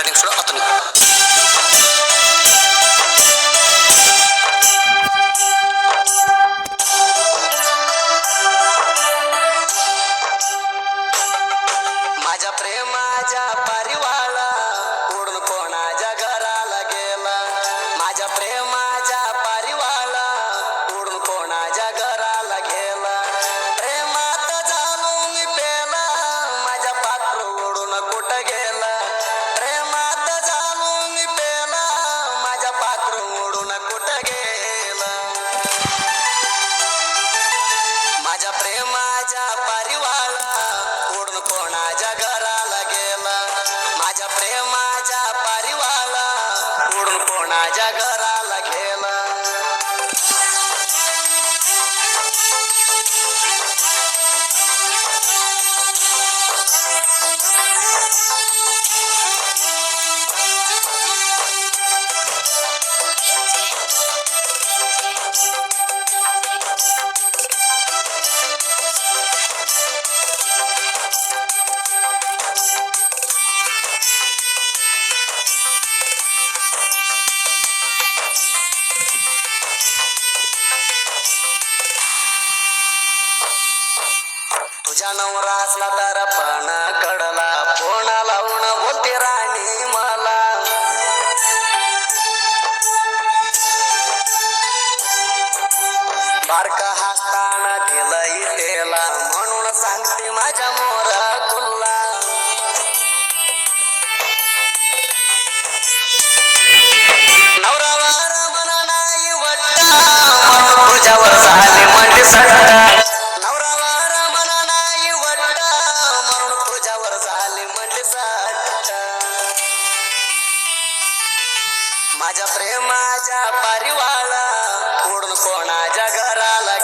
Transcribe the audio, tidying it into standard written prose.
recording सुरू आता माझ्या प्रेमाच्या परिवाळा उडून कोणाच्या घराला गेला माझ्या प्रेमाच्या परिवाळा उडून कोणाच्या घराला गेला प्रेमात झालो मी पेला माझ्या पाखरू उडून कुठं गेला प्रेमात झालो मी पेला माझ्या पाखरू उडून कुठं गेला माझ्या प्रेमाच्या परिवाळा उडून कोणाच्या घराला गेला माझ्या प्रेमाच्या परिवाळा उडून कोणाच्या घराला गेला तुझ्या नवरा असला तर पण कडला फोन लावून बोलते राणी मला बारका हसताना दिलं इटेला म्हणून सांगते माझ्या मोरा कुल्ला नवरावर म्हणा नाही वाटता म्हणून तुझ्यावर झाली म्हणजे सट्टा नवरावर म्हणा नाही वाटता म्हणून तुझ्यावर झाली म्हणजे सट्टा माझ्या प्रेमाच्या परिवाळा उडून कोणाच्या घराला